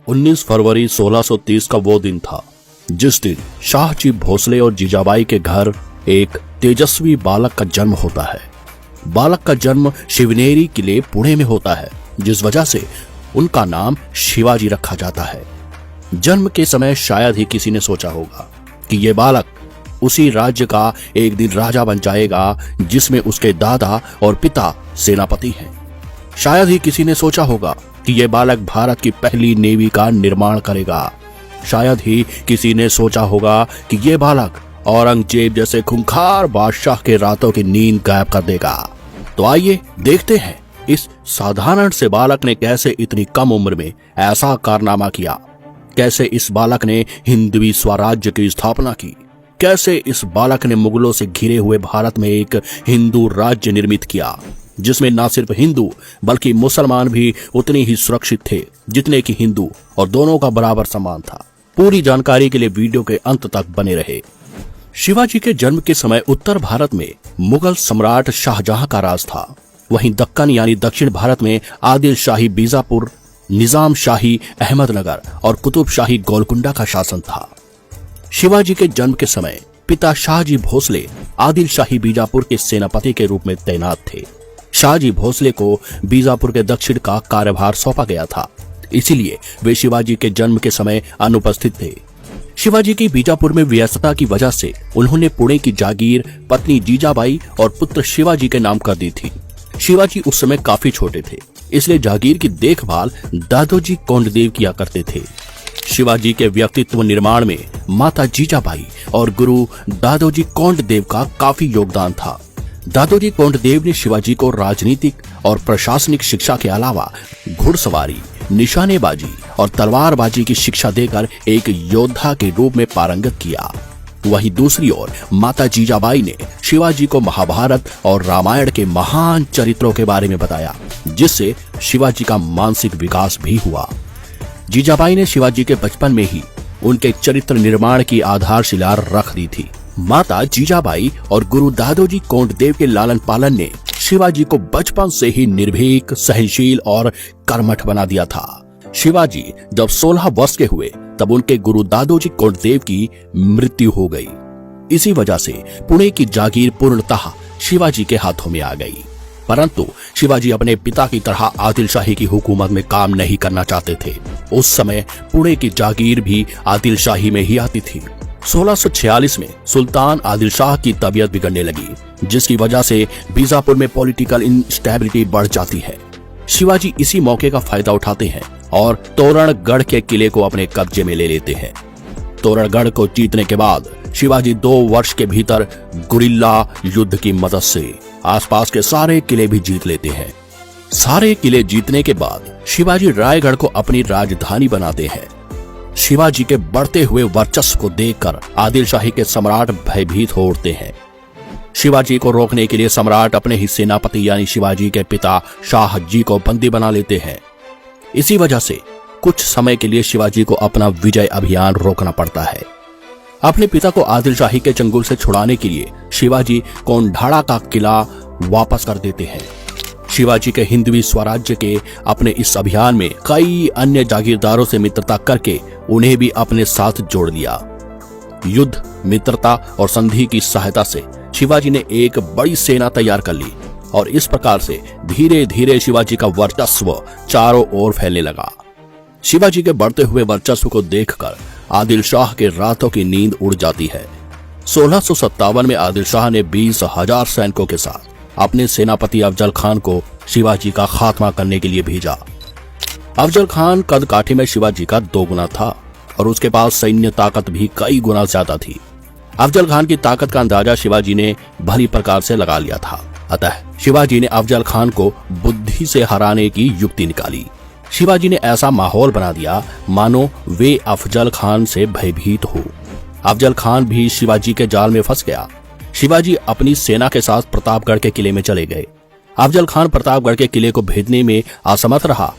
19 फरवरी 1630 का वो दिन था जिस दिन शाहजी भोसले और जीजाबाई के घर एक तेजस्वी बालक का जन्म होता है। बालक का जन्म शिवनेरी किले पुणे में होता है, जिस वजह से उनका नाम शिवाजी रखा जाता है। जन्म के समय शायद ही किसी ने सोचा होगा कि ये बालक उसी राज्य का एक दिन राजा बन जाएगा जिसमें उसके दादा और पिता सेनापति हैं। शायद ही किसी ने सोचा होगा कि यह बालक भारत की पहली नेवी का निर्माण करेगा। शायद ही किसी ने सोचा होगा कि यह बालक औरंगजेब जैसे खूंखार बादशाह के रातों की नींद गायब कर देगा। तो आइए देखते हैं इस साधारण से बालक ने कैसे इतनी कम उम्र में ऐसा कारनामा किया, कैसे इस बालक ने हिंदवी स्वराज्य की स्थापना की, कैसे इस बालक ने मुगलों से घिरे हुए भारत में एक हिंदू राज्य निर्मित किया जिसमें न सिर्फ हिंदू बल्कि मुसलमान भी उतने ही सुरक्षित थे जितने कि हिंदू, और दोनों का बराबर सम्मान था। पूरी जानकारी के लिए वीडियो के अंत तक बने रहे। शिवाजी के जन्म के समय उत्तर भारत में मुगल सम्राट शाहजहां का राज था। वहीं दक्कन यानी दक्षिण भारत में आदिल शाही बीजापुर, निजाम शाही अहमदनगर और कुतुब शाही गोलकुंडा का शासन था। शिवाजी के जन्म के समय पिता शाहजी भोसले आदिल शाही बीजापुर के सेनापति के रूप में तैनात थे। शाहजी भोसले को बीजापुर के दक्षिण का कार्यभार सौंपा गया था, इसीलिए वे शिवाजी के जन्म के समय अनुपस्थित थे। शिवाजी की बीजापुर में व्यस्तता की वजह से उन्होंने पुणे की जागीर पत्नी जीजाबाई और पुत्र शिवाजी के नाम कर दी थी। शिवाजी उस समय काफी छोटे थे, इसलिए जागीर की देखभाल दादोजी कोंडदेव किया करते थे। शिवाजी के व्यक्तित्व निर्माण में माता जीजाबाई और गुरु दादोजी कोंडदेव का काफी योगदान था। दादोजी कोंडदेव ने शिवाजी को राजनीतिक और प्रशासनिक शिक्षा के अलावा घुड़सवारी, निशानेबाजी और तलवारबाजी की शिक्षा देकर एक योद्धा के रूप में पारंगत किया। वहीं दूसरी ओर माता जीजाबाई ने शिवाजी को महाभारत और रामायण के महान चरित्रों के बारे में बताया, जिससे शिवाजी का मानसिक विकास भी हुआ। जीजाबाई ने शिवाजी के बचपन में ही उनके चरित्र निर्माण की आधारशिला रख दी थी। माता जीजाबाई और गुरु दादोजी कोंडदेव के लालन पालन ने शिवाजी को बचपन से ही निर्भीक, सहनशील और कर्मठ बना दिया था। शिवाजी जब 16 वर्ष के हुए तब उनके गुरु दादोजी कोंडदेव की मृत्यु हो गई। इसी वजह से पुणे की जागीर पूर्णतः शिवाजी के हाथों में आ गई। परंतु शिवाजी अपने पिता की तरह आदिल शाही की हुकूमत में काम नहीं करना चाहते थे। उस समय पुणे की जागीर भी आदिल शाही में ही आती थी। 1646 में सुल्तान आदिल शाह की तबीयत बिगड़ने लगी, जिसकी वजह से बीजापुर में पॉलिटिकल इंस्टेबिलिटी बढ़ जाती है। शिवाजी इसी मौके का फायदा उठाते हैं और तोरणगढ़ के किले को अपने कब्जे में ले लेते हैं। तोरणगढ़ को जीतने के बाद शिवाजी 2 वर्ष के भीतर गुरिल्ला युद्ध की मदद से आसपास के सारे किले भी जीत लेते हैं। सारे किले जीतने के बाद शिवाजी रायगढ़ को अपनी राजधानी बनाते हैं। शिवाजी के बढ़ते हुए वर्चस्व को देखकर आदिल शाही के सम्राट भयभीत हो उठते हैं। शिवाजी को रोकने के लिए सम्राट अपने ही सेनापति यानी शिवाजी के पिता शाहजी को बंदी बना लेते हैं। इसी वजह से कुछ समय के लिए शिवाजी को अपना विजय अभियान रोकना पड़ता है। अपने पिता को आदिल शाही के चंगुल से छुड़ाने के लिए शिवाजी कोंढाड़ा का किला वापस कर देते हैं। शिवाजी के हिंदवी स्वराज्य के अपने इस अभियान में कई अन्य जागीरदारों से मित्रता करके उन्हें भी अपने साथ जोड़ लिया। युद्ध, मित्रता और संधि की सहायता से शिवाजी ने एक बड़ी सेना तैयार कर ली और इस प्रकार से धीरे धीरे शिवाजी का वर्चस्व चारों ओर फैलने लगा। शिवाजी के बढ़ते हुए वर्चस्व को देखकर आदिल शाह के रातों की नींद उड़ जाती है। 1657 में आदिल शाह ने 20,000 सैनिकों के साथ अपने सेनापति अफजल खान को शिवाजी का खात्मा करने के लिए भेजा। अफजल खान कद काठी में शिवाजी का 2 गुना था और उसके पास सैन्य ताकत भी कई गुना ज्यादा थी। अफजल खान की ताकत का अंदाजा शिवाजी ने भली प्रकार से लगा लिया था। अतः शिवाजी ने अफजल खान को बुद्धि से हराने की युक्ति निकाली। शिवाजी ने ऐसा माहौल बना दिया मानो वे अफजल खान से भयभीत हो। अफजल खान भी शिवाजी के जाल में फंस गया। शिवाजी अपनी सेना के साथ प्रतापगढ़ के किले में चले गए। अफजल खान प्रतापगढ़ के किले को भेदने में असमर्थ रहा,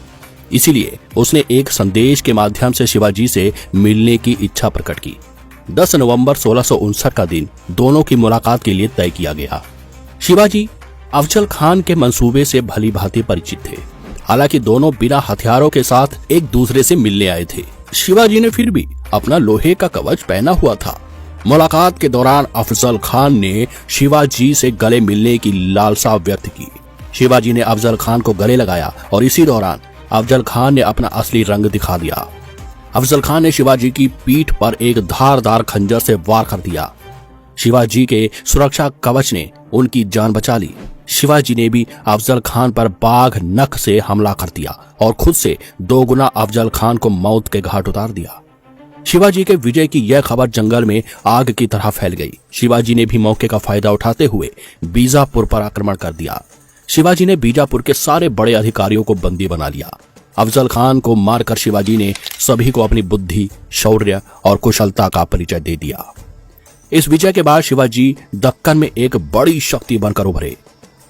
इसीलिए उसने एक संदेश के माध्यम से शिवाजी से मिलने की इच्छा प्रकट की। 10 नवंबर 1659 का दिन दोनों की मुलाकात के लिए तय किया गया। शिवाजी अफजल खान के मंसूबे से भली भांति परिचित थे। हालांकि दोनों बिना हथियारों के साथ एक दूसरे से मिलने आए थे। शिवाजी ने फिर भी अपना लोहे का कवच पहना हुआ था। मुलाकात के दौरान अफजल खान ने शिवाजी से गले मिलने की लालसा व्यक्त की। शिवाजी ने अफजल खान को गले लगाया और इसी दौरान अफजल खान ने अपना असली रंग दिखा दिया। अफजल खान ने शिवाजी की पीठ पर एक धारदार खंजर से वार कर दिया। शिवाजी के सुरक्षा कवच ने उनकी जान बचा ली। शिवाजी ने भी अफजल खान पर बाघ नख से हमला कर दिया और खुद से 2 गुना अफजल खान को मौत के घाट उतार दिया। शिवाजी के विजय की यह खबर जंगल में आग की तरह फैल गई। शिवाजी ने भी मौके का फायदा उठाते हुए बीजापुर पर आक्रमण कर दिया। शिवाजी ने बीजापुर के सारे बड़े अधिकारियों को बंदी बना लिया। अफजल खान को मारकर शिवाजी ने सभी को अपनी बुद्धि, शौर्य और कुशलता का परिचय दे दिया। इस विजय के बाद शिवाजी दक्कन में एक बड़ी शक्ति बनकर उभरे।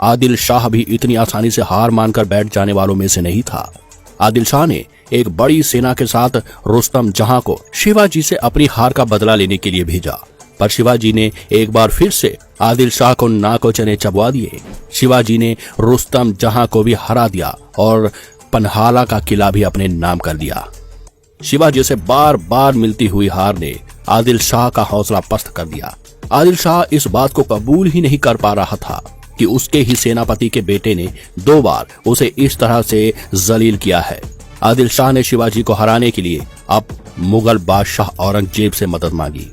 आदिल शाह भी इतनी आसानी से हार मानकर बैठ जाने वालों में से नहीं था। आदिल शाह ने एक बड़ी सेना के साथ रुस्तम जहां को शिवाजी से अपनी हार का बदला लेने के लिए भेजा, पर शिवाजी ने एक बार फिर से आदिल शाह को नाको चने चबवा दिए। शिवाजी ने रुस्तम जहां को भी हरा दिया और पन्हाला का किला भी अपने नाम कर दिया। शिवाजी से बार बार मिलती हुई हार ने आदिल शाह का हौसला पस्त कर दिया। आदिल शाह इस बात को कबूल ही नहीं कर पा रहा था कि उसके ही सेनापति के बेटे ने 2 बार उसे इस तरह से जलील किया है। आदिल शाह ने शिवाजी को हराने के लिए अब मुगल बादशाह औरंगजेब से मदद मांगी।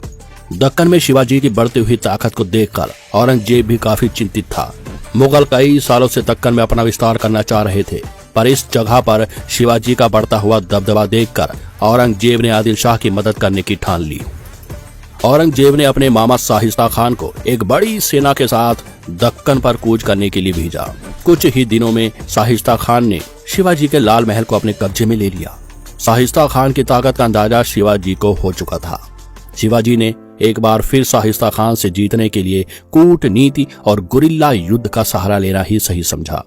दक्कन में शिवाजी की बढ़ती हुई ताकत को देखकर औरंगजेब भी काफी चिंतित था। मुगल कई सालों से दक्कन में अपना विस्तार करना चाह रहे थे, पर इस जगह पर शिवाजी का बढ़ता हुआ दबदबा देखकर औरंगजेब ने आदिल शाह की मदद करने की ठान ली। औरंगजेब ने अपने मामा शाहिस्ता खान को एक बड़ी सेना के साथ दक्कन पर कूच करने के लिए भेजा। कुछ ही दिनों में शाहिस्ता खान ने शिवाजी के लाल महल को अपने कब्जे में ले लिया। शाहिस्ता खान की ताकत का अंदाजा शिवाजी को हो चुका था। शिवाजी ने एक बार फिर शाहिस्ता खान से जीतने के लिए कूटनीति और गुरिल्ला युद्ध का सहारा लेना ही सही समझा।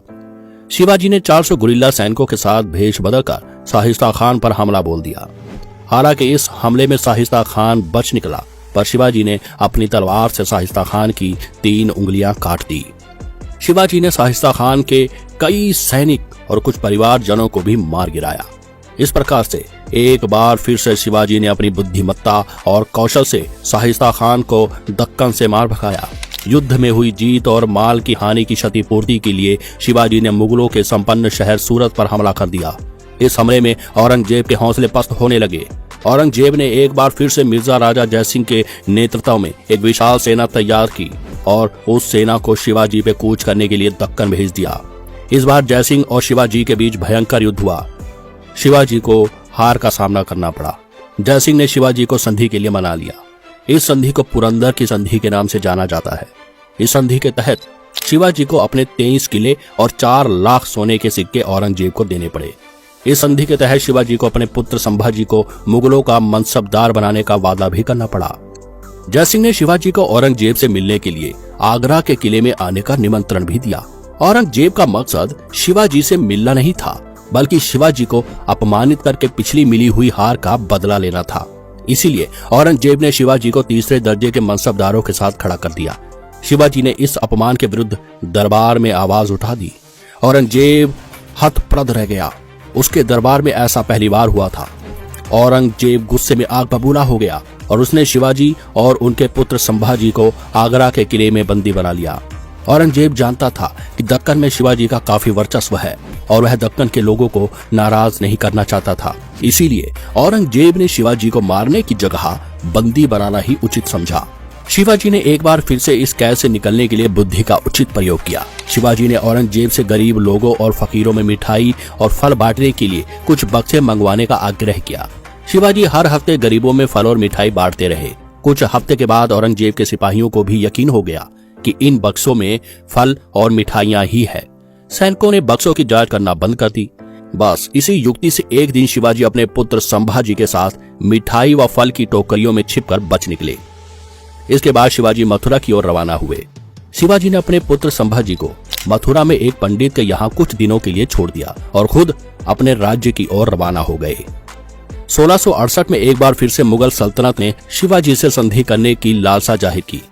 शिवाजी ने 400 गुरिल्ला सैनिकों के साथ भेष बदलकर शाहिस्ता खान पर हमला बोल दिया। हालांकि इस हमले में शाहिस्ता खान बच निकला, पर शिवाजी ने अपनी तलवार से शाहिस्ता खान की 3 उंगलियां काट दी। शिवाजी ने शाहिस्ता खान के कई सैनिक और कुछ परिवारजनों को भी मार गिराया। इस प्रकार से एक बार फिर से शिवाजी ने अपनी बुद्धिमत्ता और कौशल से शाहिस्ता खान को दक्कन से मार भगाया। युद्ध में हुई जीत और माल की हानि की क्षतिपूर्ति के लिए शिवाजी ने मुगलों के संपन्न शहर सूरत पर हमला कर दिया। इस हमले में औरंगजेब के हौसले पस्त होने लगे। औरंगजेब ने एक बार फिर से मिर्जा राजा जयसिंह के नेतृत्व में एक विशाल सेना तैयार की और उस सेना को शिवाजी पे कूच करने के लिए दक्कन भेज दिया। इस बार जयसिंह और शिवाजी के बीच भयंकर युद्ध हुआ। शिवाजी को हार का सामना करना पड़ा। जयसिंह ने शिवाजी को संधि के लिए मना लिया। इस संधि को पुरंदर की संधि के नाम से जाना जाता है। इस संधि के तहत शिवाजी को अपने 23 किले और 4 लाख सोने के सिक्के औरंगजेब को देने पड़े। इस संधि के तहत शिवाजी को अपने पुत्र संभाजी को मुगलों का मनसबदार बनाने का वादा भी करना पड़ा। जयसिंह ने शिवाजी को औरंगजेब से मिलने के लिए आगरा के किले में आने का निमंत्रण भी दिया। औरंगजेब का मकसद शिवाजी से मिलना नहीं था, बल्कि शिवाजी को अपमानित करके पिछली मिली हुई हार का बदला लेना था। इसीलिए औरंगजेब ने शिवाजी को 3रे दर्जे के मनसबदारों के साथ खड़ा कर दिया। शिवाजी ने इस अपमान के विरुद्ध दरबार में आवाज उठा दी। औरंगजेब हतप्रद रह गया। उसके दरबार में ऐसा पहली बार हुआ था। औरंगजेब गुस्से में आग बबूला हो गया और उसने शिवाजी और उनके पुत्र संभाजी को आगरा के किले में बंदी बना लिया। औरंगजेब जानता था कि दक्कन में शिवाजी का काफी वर्चस्व है और वह दक्कन के लोगों को नाराज नहीं करना चाहता था। इसीलिए औरंगजेब ने शिवाजी को मारने की जगह बंदी बनाना ही उचित समझा। शिवाजी ने एक बार फिर से इस कैद से निकलने के लिए बुद्धि का उचित प्रयोग किया। शिवाजी ने औरंगजेब से गरीब लोगों और फकीरों में मिठाई और फल बांटने के लिए कुछ बक्से मंगवाने का आग्रह किया। शिवाजी हर हफ्ते गरीबों में फल और मिठाई बांटते रहे। कुछ हफ्ते के बाद औरंगजेब के सिपाहियों को भी यकीन हो गया कि इन बक्सों में फल और मिठाइयां ही है। सैनिकों ने बक्सों की जांच करना बंद कर दी। बस इसी युक्ति से एक दिन शिवाजी अपने पुत्र संभाजी के साथ मिठाई व फल की टोकरियों में छिपकर बच निकले। इसके बाद शिवाजी मथुरा की ओर रवाना हुए। शिवाजी ने अपने पुत्र संभाजी को मथुरा में एक पंडित के यहाँ कुछ दिनों के लिए छोड़ दिया और खुद अपने राज्य की ओर रवाना हो गए। 1668 में एक बार फिर से मुगल सल्तनत ने शिवाजी से संधि करने की लालसा जाहिर की।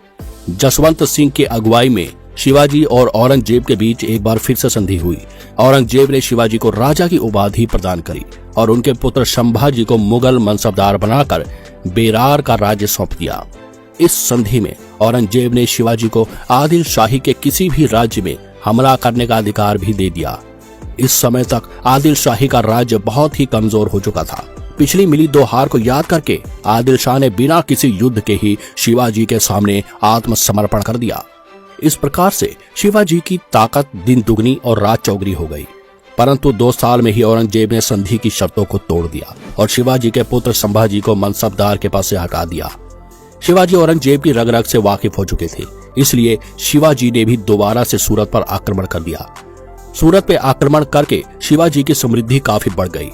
जसवंत सिंह की अगुवाई में शिवाजी और औरंगजेब के बीच एक बार फिर से संधि हुई। औरंगजेब ने शिवाजी को राजा की उपाधि प्रदान करी और उनके पुत्र संभाजी को मुगल मनसबदार बनाकर बेरार का राज्य सौंप दिया। इस संधि में औरंगजेब ने शिवाजी को आदिल शाही के किसी भी राज्य में हमला करने का अधिकार भी दे दिया। इस समय तक आदिल शाही का राज्य बहुत ही कमजोर हो चुका था। पिछली मिली 2 हार को याद करके आदिल शाह ने बिना किसी युद्ध के ही शिवाजी के सामने आत्मसमर्पण कर दिया। इस प्रकार से शिवाजी की ताकत दिन दुगनी और रात चौगुनी हो गई। परंतु 2 साल में ही औरंगजेब ने संधि की शर्तों को तोड़ दिया और शिवाजी के पुत्र संभाजी को मनसबदार के पास से हटा दिया। शिवाजी औरंगजेब की रग रग से वाकिफ हो चुके थे, इसलिए शिवाजी ने भी दोबारा से सूरत पर आक्रमण कर दिया। सूरत पे आक्रमण करके शिवाजी की समृद्धि काफी बढ़ गई।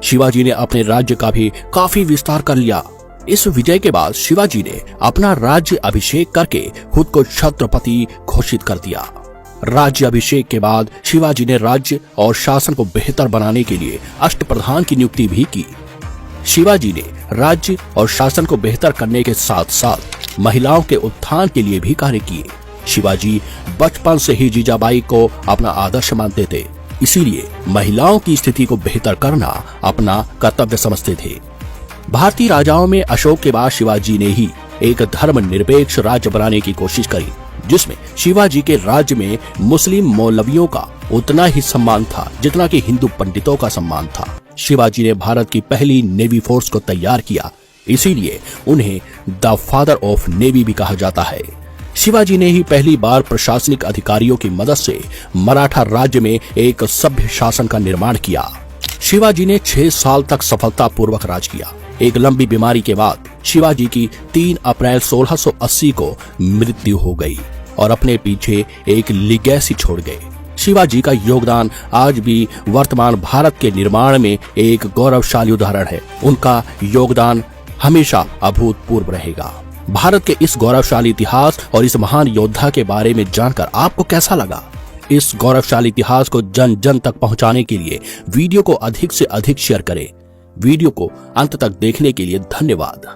शिवाजी ने अपने राज्य का भी काफी विस्तार कर लिया। इस विजय के बाद शिवाजी ने अपना राज्य अभिषेक करके खुद को छत्रपति घोषित कर दिया। राज्य अभिषेक के बाद शिवाजी ने राज्य और शासन को बेहतर बनाने के लिए अष्टप्रधान की नियुक्ति भी की। शिवाजी ने राज्य और शासन को बेहतर करने के साथ साथ महिलाओं के उत्थान के लिए भी कार्य किए। शिवाजी बचपन से ही जीजाबाई को अपना आदर्श मानते थे, इसीलिए महिलाओं की स्थिति को बेहतर करना अपना कर्तव्य समझते थे। भारतीय राजाओं में अशोक के बाद शिवाजी ने ही एक धर्मनिरपेक्ष राज्य बनाने की कोशिश करी, जिसमें शिवाजी के राज्य में मुस्लिम मौलवियों का उतना ही सम्मान था जितना कि हिंदू पंडितों का सम्मान था। शिवाजी ने भारत की पहली नेवी फोर्स को तैयार किया, इसीलिए उन्हें द फादर ऑफ नेवी भी कहा जाता है। शिवाजी ने ही पहली बार प्रशासनिक अधिकारियों की मदद से मराठा राज्य में एक सभ्य शासन का निर्माण किया। शिवाजी ने 6 साल तक सफलतापूर्वक राज किया। एक लंबी बीमारी के बाद शिवाजी की 3 अप्रैल 1680 को मृत्यु हो गई और अपने पीछे एक लीगेसी छोड़ गए। शिवाजी का योगदान आज भी वर्तमान भारत के निर्माण में एक गौरवशाली उदाहरण है। उनका योगदान हमेशा अभूतपूर्व रहेगा। भारत के इस गौरवशाली इतिहास और इस महान योद्धा के बारे में जानकर आपको कैसा लगा? इस गौरवशाली इतिहास को जन जन तक पहुंचाने के लिए वीडियो को अधिक से अधिक शेयर करें। वीडियो को अंत तक देखने के लिए धन्यवाद।